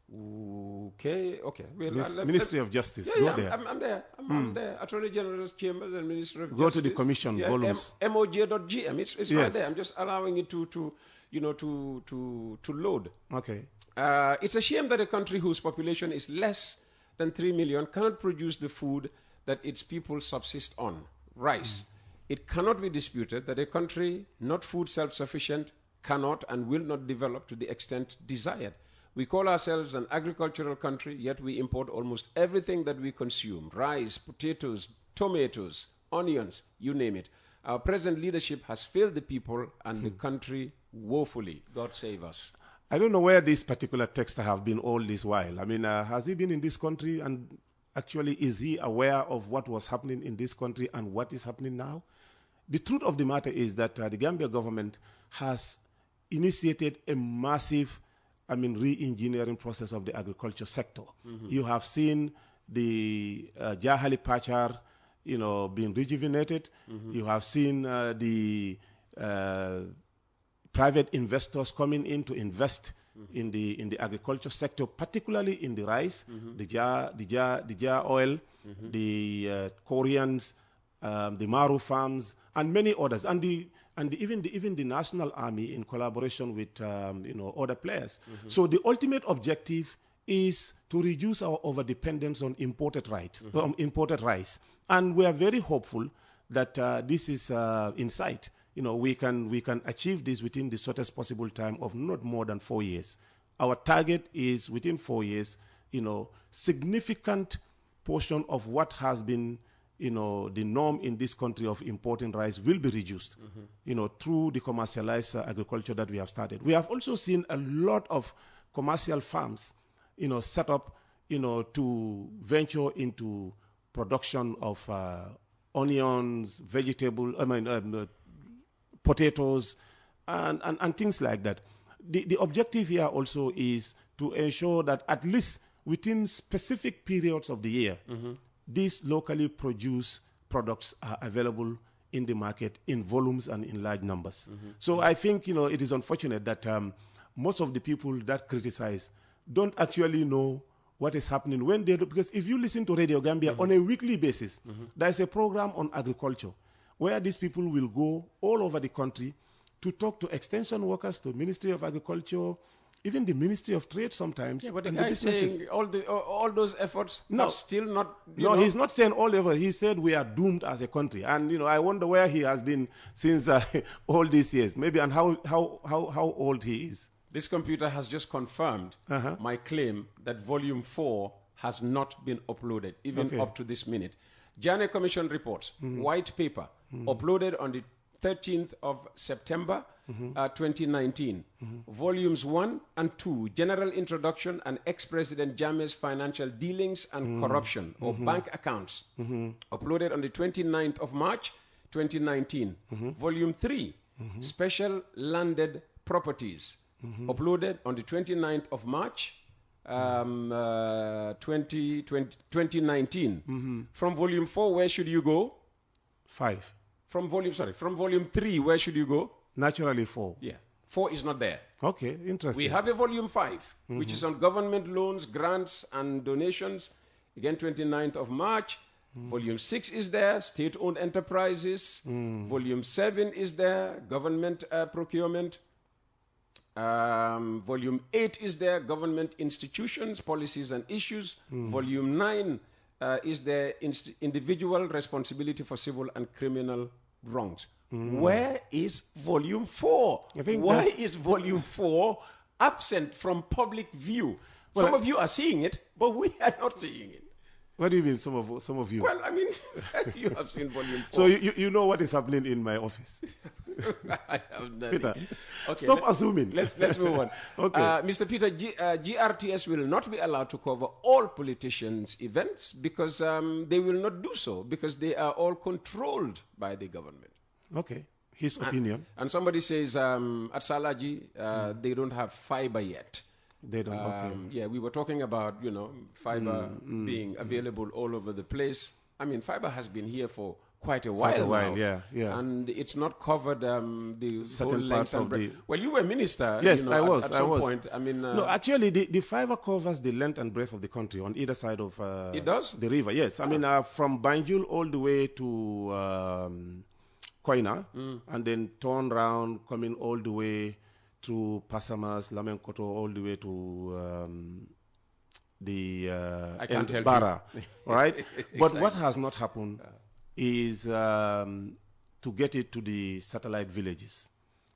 Okay. Well, Ministry of Justice. Go there. I'm there. I'm there. Attorney General's Chambers and Ministry of Justice. Go to the Commission volumes. MOJ.gm. It's right there. I'm just allowing it to load. Okay. It's a shame that a country whose population is less than 3 million cannot produce the food that its people subsist on, rice. It cannot be disputed that a country not food self-sufficient cannot and will not develop to the extent desired. We call ourselves an agricultural country, yet we import almost everything that we consume: rice, potatoes, tomatoes, onions, you name it. Our present leadership has failed the people and the country woefully. God save us. I don't know where this particular texter have been all this while. I mean, has he been in this country, and actually is he aware of what was happening in this country and what is happening now? The truth of the matter is that the Gambia government has initiated a massive re-engineering process of the agriculture sector. You have seen the Jahali Pachar, being rejuvenated. You have seen the private investors coming in to invest in the agriculture sector, particularly in the rice, the jar oil, the Koreans, the Maru farms, and many others, and even the National Army in collaboration with other players. So the ultimate objective is to reduce our overdependence on imported rice, and we are very hopeful that this is in sight. We can achieve this within the shortest possible time of not more than 4 years. Our target is within 4 years. Significant portion of what has been the norm in this country of importing rice will be reduced, through the commercialized agriculture that we have started. We have also seen a lot of commercial farms, set up, to venture into production of onions, potatoes, and things like that. The objective here also is to ensure that at least within specific periods of the year, these locally produced products are available in the market in volumes and in large numbers. So I think, it is unfortunate that most of the people that criticize don't actually know what is happening when they do, because if you listen to Radio Gambia on a weekly basis, there's a program on agriculture where these people will go all over the country to talk to extension workers, to Ministry of Agriculture, even the Ministry of Trade sometimes. Yeah, but the guy is saying all those efforts have still not... he's not saying all the efforts. He said we are doomed as a country. And, I wonder where he has been since all these years. Maybe, and how old he is. This computer has just confirmed my claim that Volume 4 has not been uploaded, even up to this minute. Janneh Commission reports, white paper, uploaded on the 13th of September, 2019. Volumes 1 and 2, General Introduction and Ex-President Jammeh's Financial Dealings and Corruption, or Bank Accounts, uploaded on the 29th of March, 2019. Volume 3, Special Landed Properties, uploaded on the 29th of March, 2019. From Volume 4, where should you go? 5. From Volume 3, where should you go? Naturally 4. Yeah. 4 is not there. Okay, interesting. We have a Volume 5, which is on government loans, grants, and donations. Again, 29th of March. Volume 6 is there, state-owned enterprises. Volume 7 is there, government procurement. Volume 8 is there, government institutions, policies and issues. Volume 9 is there, individual responsibility for civil and criminal wrongs. Where is Volume 4? Why is Volume 4 absent from public view? Well, some of you are seeing it, but we are not seeing it. What do you mean, some of you? Well, I mean, you have seen Volume 4. So you know what is happening in my office. I have nothing. Peter, okay, stop assuming. Let's move on. Okay. Mr. Peter, GRTS will not be allowed to cover all politicians' events because they will not do so because they are all controlled by the government. Okay. His opinion. And somebody says at Salaji, they don't have fiber yet. They don't. Okay. Yeah, we were talking about, fiber being available all over the place. I mean, fiber has been here for quite a while now. Yeah. And it's not covered the certain whole parts length of the... Well, you were minister. Yes, I was. At some point. I mean... no, actually, the fiber covers the length and breadth of the country on either side of it does? The river. Yes. I mean, from Banjul all the way to Koina, and then turn round, coming all the way through Pasamas, Lamenkoto, all the way to the Bara, right? Exactly. But what has not happened is to get it to the satellite villages.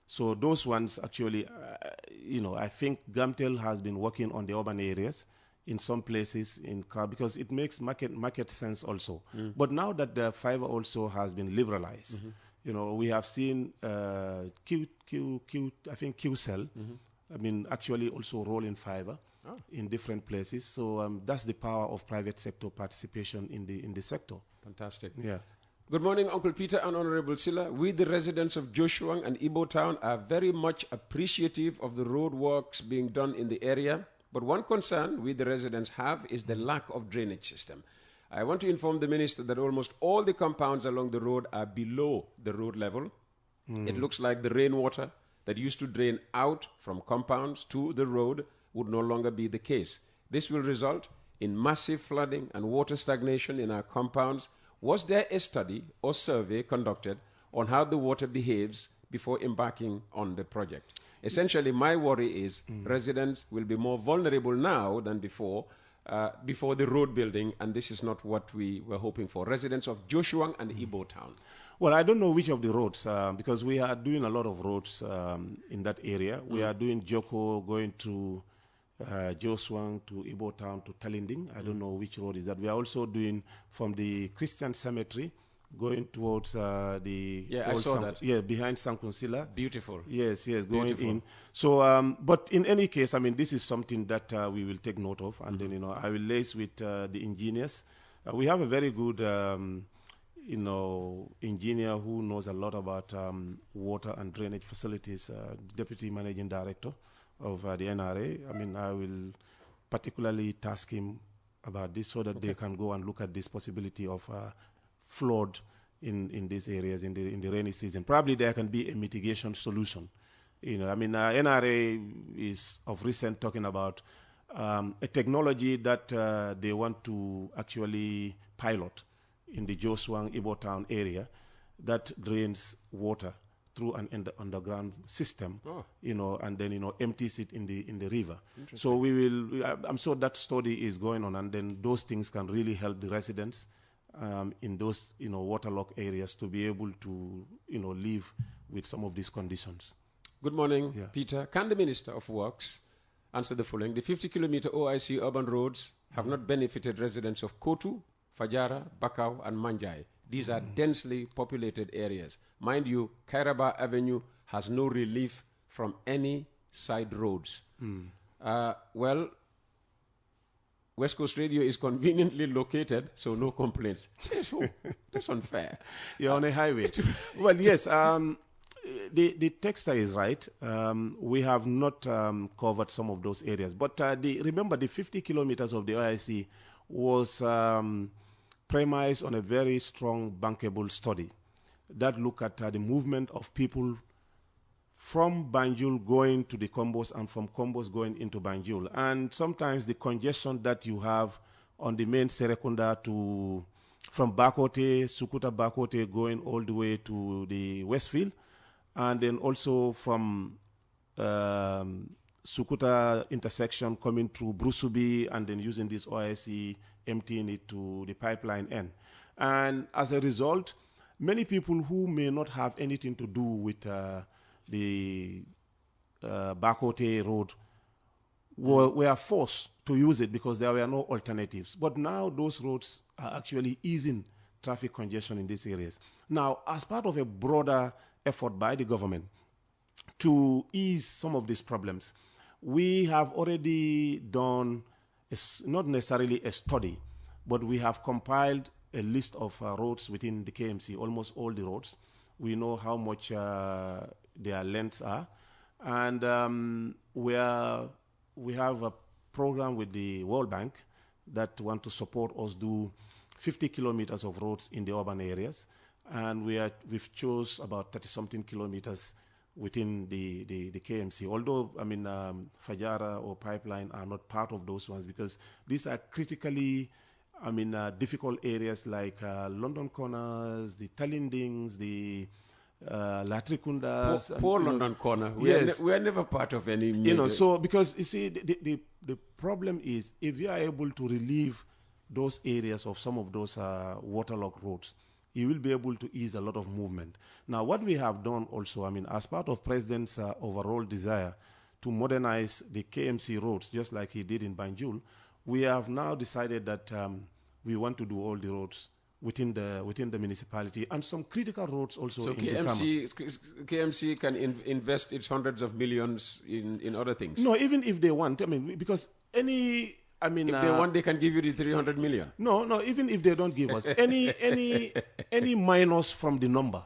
So those ones actually, I think Gamtel has been working on the urban areas in some places in crowd because it makes market sense also. But now that the fiber also has been liberalized, we have seen I think QCell, I mean, actually also roll in fiber in different places. So that's the power of private sector participation in the sector. Fantastic. Yeah. Good morning, Uncle Peter and Honorable Silla. We, the residents of Joshuang and Ibo Town, are very much appreciative of the road works being done in the area. But one concern we, the residents, have is the lack of drainage system. I want to inform the minister that almost all the compounds along the road are below the road level. It looks like the rainwater that used to drain out from compounds to the road would no longer be the case. This will result in massive flooding and water stagnation in our compounds. Was there a study or survey conducted on how the water behaves before embarking on the project? Essentially, my worry is residents will be more vulnerable now than before the road building, and this is not what we were hoping for. Residents of Joshuang and Ibo Town. Well, I don't know which of the roads, because we are doing a lot of roads in that area. We are doing Joko going to Joshuang to Ibo Town to Talinding. I don't know which road is that. We are also doing from the Christian Cemetery going towards the... Yeah, I saw that. Yeah, behind Sankunsila. Beautiful. Yes, going in. So, but in any case, I mean, this is something that we will take note of. And then, I will liaise with the engineers. We have a very good, engineer who knows a lot about water and drainage facilities, Deputy Managing Director of the NRA. I mean, I will particularly task him about this so that they can go and look at this possibility of flood in these areas in the rainy season. Probably there can be a mitigation solution. I mean, NRA is of recent talking about a technology that they want to actually pilot in the Joshuang Ibo Town area that drains water through an underground system, and then empties it in the river. So we will. I'm sure that study is going on, and then those things can really help the residents in those waterlogged areas to be able to live with some of these conditions. Good morning, Peter. Can the Minister of Works answer the following? The 50-kilometer OIC urban roads have not benefited residents of Kotu, Fajara, Bakau, and Manjai. These are densely populated areas. Mind you, Kairaba Avenue has no relief from any side roads. Well, West Coast Radio is conveniently located, so no complaints. So that's unfair. You're on a highway. Well, yes, the texter is right. We have not covered some of those areas. But remember, the 50 kilometers of the OIC was premised on a very strong bankable study that looked at the movement of people from Banjul going to the Combos and from Combos going into Banjul. And sometimes the congestion that you have on the main Serekunda from Bakote, Sukuta Bakote, going all the way to the Westfield, and then also from Sukuta intersection coming through Brusubi and then using this OIC, emptying it to the pipeline end. And as a result, many people who may not have anything to do with the Bakote road were forced to use it because there were no alternatives. But now those roads are actually easing traffic congestion in these areas. Now, as part of a broader effort by the government to ease some of these problems, we have already done, not necessarily a study, but we have compiled a list of roads within the KMC, almost all the roads. We know how much their lengths are. And we have a program with the World Bank that want to support us do 50 kilometers of roads in the urban areas. And we've chose about 30-something kilometers within the KMC. Although, I mean, Fajara or Pipeline are not part of those ones because these are critically, I mean, difficult areas like London Corners, the Talindings, the Latrikundas. Poor London Corner. We are never part of any major. You know, so because, you see, the problem is if you are able to relieve those areas of some of those waterlogged roads, you will be able to ease a lot of movement. Now, what we have done also, I mean, as part of President's overall desire to modernize the KMC roads, just like he did in Banjul, we have now decided that we want to do all the roads within the municipality and some critical roads also. So KMC can invest its hundreds of millions in other things. No, even if they want, I mean, because if they want, they can give you the 300 million. No, even if they don't give us any minus from the number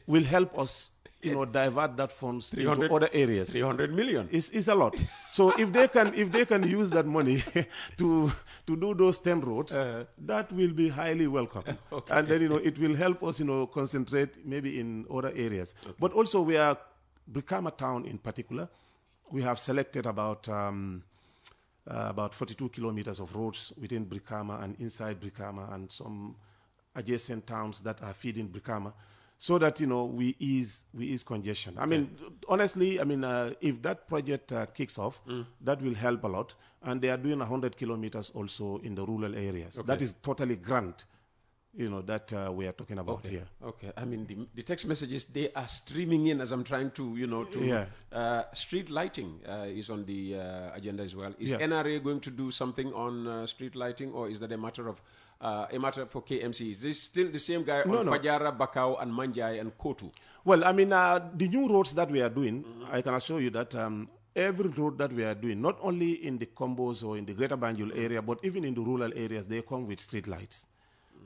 will help us, you know, divert that funds into other areas. 300 million is a lot. So if they can use that money to do those 10 roads, that will be highly welcome. Okay. And then, you know, it will help us, you know, concentrate maybe in other areas. Okay. But also we are Brikama town in particular. We have selected about 42 kilometers of roads within Brikama and inside Brikama and some adjacent towns that are feeding Brikama, so that, you know, we ease congestion. I mean, honestly, I mean, if that project kicks off, that will help a lot. And they are doing 100 kilometers also in the rural areas. Okay. That is totally grand, you know, that we are talking about here. Okay. I mean, the text messages, they are streaming in as I'm trying to, you know, street lighting is on the agenda as well. Is NRA going to do something on street lighting, or is that a matter for KMC? Is this still the same guy on Fajara, Bakau, and Manjai, and Kotu? Well, I mean, the new roads that we are doing, I can assure you that every road that we are doing, not only in the Combos or in the Greater Banjul area, but even in the rural areas, they come with street lights.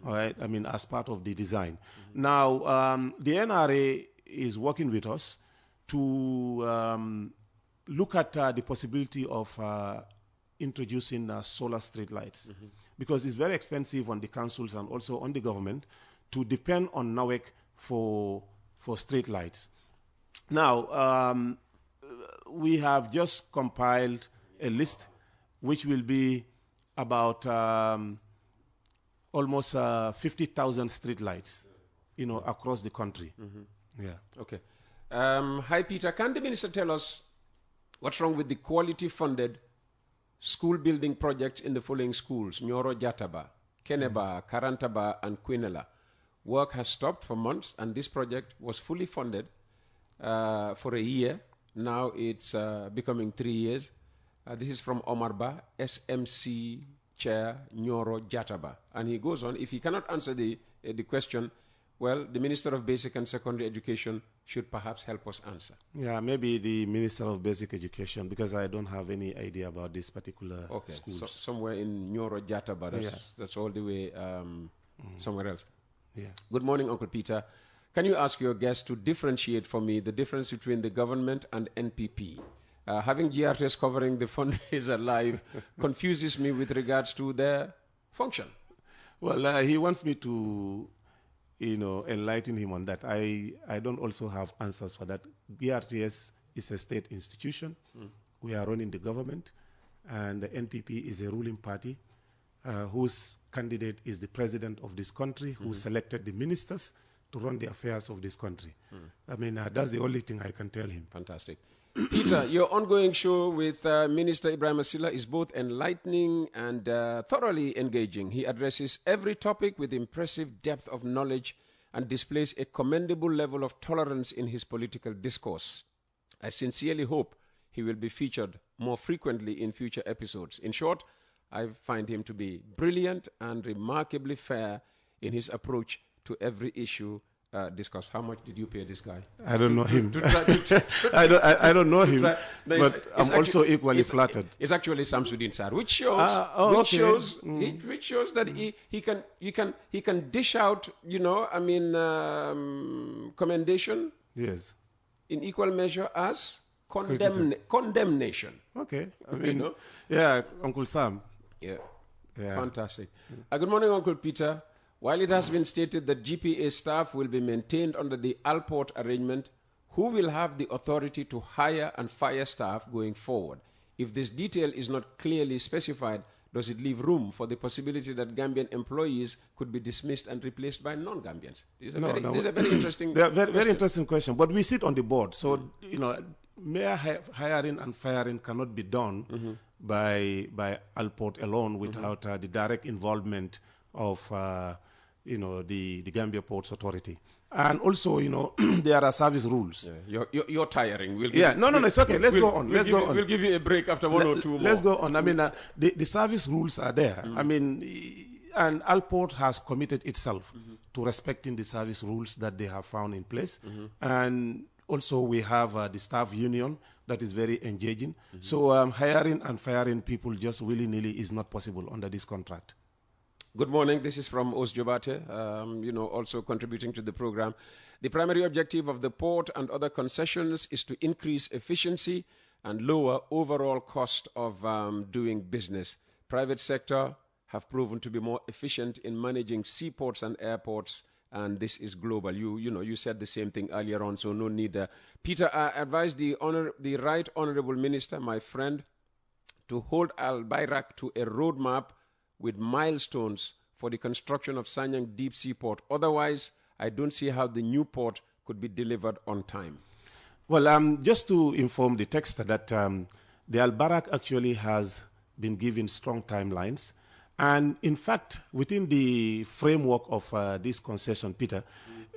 All right, I mean, as part of the design. Now, the NRA is working with us to look at the possibility of introducing solar street lights, because it's very expensive on the councils and also on the government to depend on NAWEC for street lights. Now, we have just compiled a list which will be about almost 50,000 street lights, you know, across the country. Yeah. Okay. Hi, Peter. Can the minister tell us what's wrong with the quality-funded school building projects in the following schools: Nyoro Jataba, Keneba, Karantaba, and Quinella? Work has stopped for months, and this project was fully funded for a year. Now it's becoming 3 years. This is from Omarba, SMC Chair Nyoro Jataba. And he goes on, if he cannot answer the question, well, the Minister of Basic and Secondary Education should perhaps help us answer. Yeah, maybe the Minister of Basic Education, because I don't have any idea about this particular school. So somewhere in Nyoro Jata, but that's all the way somewhere else. Yeah. Good morning, Uncle Peter. Can you ask your guest to differentiate for me the difference between the government and NPP? Having GRTS covering the fundraiser live confuses me with regards to their function. Well, he wants me to, enlighten him on that. I don't also have answers for that. GRTS is a state institution. We are running the government, and the NPP is a ruling party whose candidate is the president of this country, who selected the ministers to run the affairs of this country. I mean, that's the only thing I can tell him. Fantastic. Peter, your ongoing show with Minister Ibrahim Asila is both enlightening and thoroughly engaging. He addresses every topic with impressive depth of knowledge and displays a commendable level of tolerance in his political discourse. I sincerely hope he will be featured more frequently in future episodes. In short, I find him to be brilliant and remarkably fair in his approach to every issue discussed. How much did you pay this guy? I don't know him. I don't know him, but I'm also equally flattered. It's actually Samsudin Sar, which shows that he can dish out, commendation. Yes. In equal measure as condemnation. Okay. I mean, yeah, Uncle Sam. Yeah. Fantastic. Good morning, Uncle Peter. While it has been stated that GPA staff will be maintained under the Alport arrangement, who will have the authority to hire and fire staff going forward? If this detail is not clearly specified, does it leave room for the possibility that Gambian employees could be dismissed and replaced by non-Gambians? This is a very interesting very interesting question. But we sit on the board, so mere hiring and firing cannot be done by Alport alone without the direct involvement of the Gambia Ports Authority. And also, there are service rules. Yeah. You're tiring. It's okay. Let's go on. We'll give you a break after one or two more. Let's go on. I mean, the service rules are there. I mean, and Alport has committed itself to respecting the service rules that they have found in place. And also, we have the staff union that is very engaging. So hiring and firing people just willy-nilly is not possible under this contract. Good morning. This is from Osjobate, also contributing to the program. The primary objective of the port and other concessions is to increase efficiency and lower overall cost of doing business. Private sector have proven to be more efficient in managing seaports and airports, and this is global. You said the same thing earlier on, so no need. Peter, I advise the Right Honorable Minister, my friend, to hold Al Bayrak to a roadmap with milestones for the construction of Sanyang Deep Sea Port. Otherwise, I don't see how the new port could be delivered on time. Well, just to inform the texter that the Al Barak actually has been given strong timelines. And in fact, within the framework of this concession, Peter,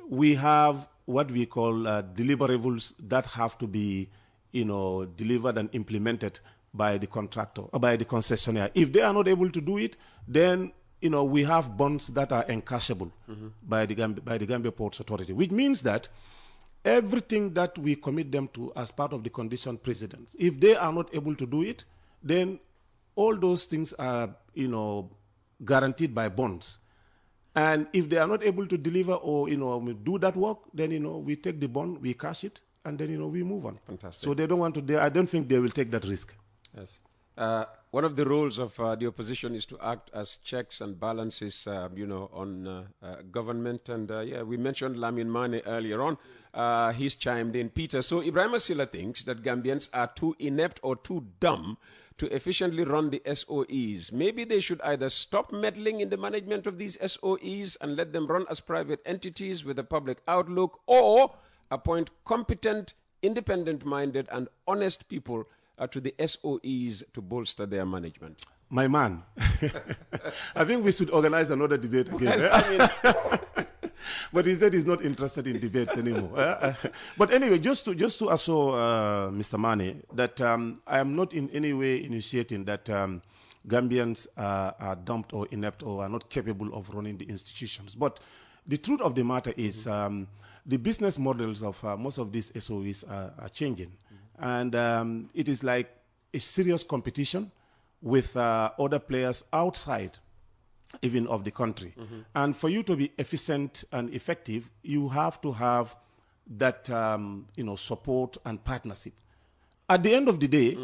we have what we call deliverables that have to be, delivered and implemented by the contractor or by the concessionaire. If they are not able to do it, then we have bonds that are encashable by the Gambia Ports Authority, which means that everything that we commit them to as part of the condition precedents, if they are not able to do it, then all those things are guaranteed by bonds. And if they are not able to deliver or do that work, then we take the bond, we cash it, and then we move on. Fantastic. So they don't want to. I don't think they will take that risk. Yes. One of the roles of the opposition is to act as checks and balances, on government. And we mentioned Lamin Mane earlier on. He's chimed in. Peter, so Ibrahim Asila thinks that Gambians are too inept or too dumb to efficiently run the SOEs. Maybe they should either stop meddling in the management of these SOEs and let them run as private entities with a public outlook, or appoint competent, independent-minded, and honest people to the SOEs to bolster their management. My man, I think we should organize another debate again. But he said he's not interested in debates anymore. But anyway, just to assure Mr. Mane that I am not in any way initiating that Gambians are dumped or inept or are not capable of running the institutions. But the truth of the matter is the business models of most of these SOEs are changing. And it is like a serious competition with other players outside even of the country. And for you to be efficient and effective, you have to have that support and partnership. At the end of the day,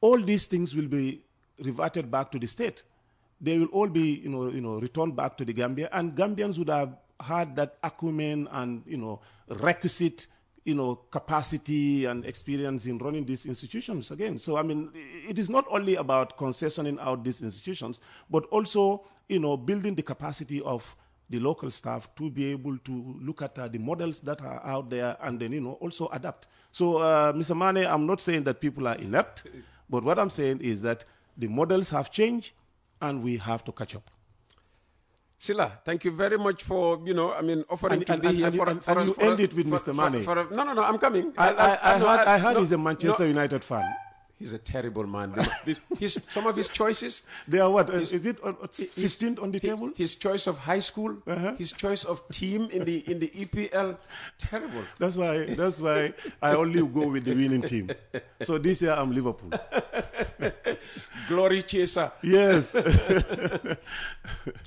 all these things will be reverted back to the state. They will all be returned back to the Gambia, and Gambians would have had that acumen and requisite capacity and experience in running these institutions again. So, I mean, it is not only about concessioning out these institutions, but also, building the capacity of the local staff to be able to look at the models that are out there and then, also adapt. So, Mr. Mane, I'm not saying that people are inept, but what I'm saying is that the models have changed and we have to catch up. Sila, thank you very much for, offering to be here for us. And you end it with Mr. Mane. No, I'm coming. I heard he's a Manchester United fan. He's a terrible man. Some of his choices. They are what? Is it 15th on the table? His choice of high school, his choice of team in the EPL, terrible. That's why I only go with the winning team. So this year I'm Liverpool. Glory chaser. Yes.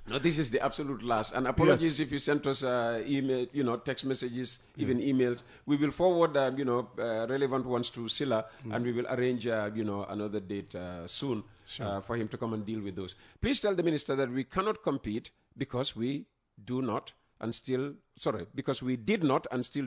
No, this is the absolute last. And apologies if you sent us email, text messages, even emails. We will forward, relevant ones to Sila, and we will arrange, another date soon for him to come and deal with those. Please tell the minister that we cannot compete because we did not and still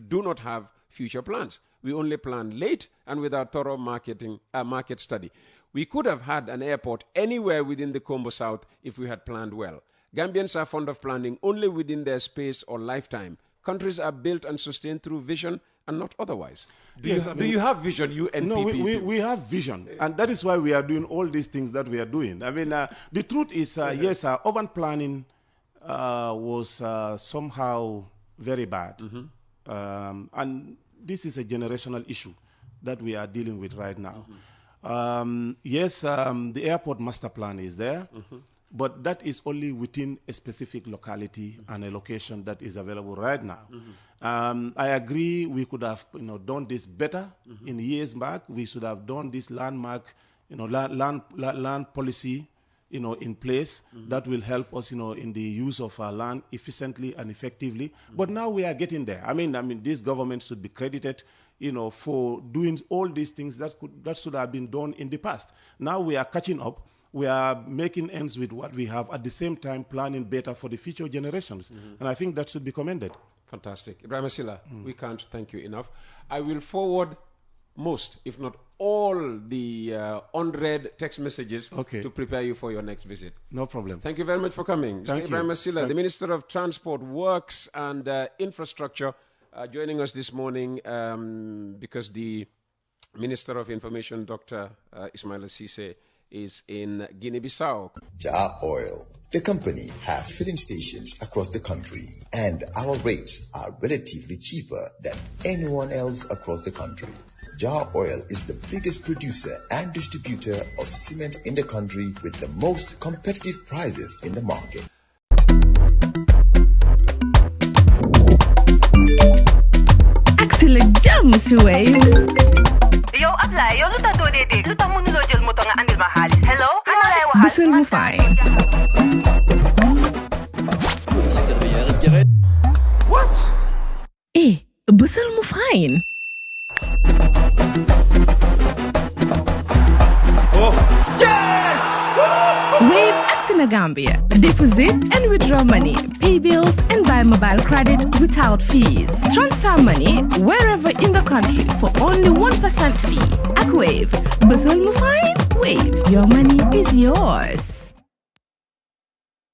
do not have future plans. We only plan late and without thorough market study. We could have had an airport anywhere within the Combo South if we had planned well. Gambians are fond of planning only within their space or lifetime. Countries are built and sustained through vision and not otherwise. Do you have vision, you NPP? No, we have vision. And that is why we are doing all these things that we are doing. I mean, the truth is, yes, urban planning was somehow very bad. And this is a generational issue that we are dealing with right now. Yes, the airport master plan is there, but that is only within a specific locality and a location that is available right now. I agree we could have done this better in years back. We should have done this landmark, land policy in place that will help us in the use of our land efficiently and effectively. But now we are getting there. I mean this government should be credited for doing all these things that should have been done in the past. Now we are catching up. We are making ends with what we have, at the same time planning better for the future generations. And I think that should be commended. Fantastic. Ibrahim Silla, we can't thank you enough. I will forward most, if not all, the unread text messages to prepare you for your next visit. No problem. Thank you very much for coming. Thank Mr. Ibrahim Silla, the Minister of Transport, Works and Infrastructure, joining us this morning because the Minister of Information, Dr. Ismaila Ceesay, is in Guinea-Bissau. Jar Oil. The company have filling stations across the country, and our rates are relatively cheaper than anyone else across the country. Jar Oil is the biggest producer and distributor of cement in the country with the most competitive prices in the market. Excellent jam, Wave. Yo, apply. Yo, luta do de. Luta mënulo jël moto nga andil ma xaalis. Hello? Bisul mu fay. What? Bisul mu fine. Oh. Yes! Wave Gambia. Deposit and withdraw money, pay bills and buy mobile credit without fees. Transfer money wherever in the country for only 1% fee. At Wave. Bustle mu fine? Wave. Your money is yours.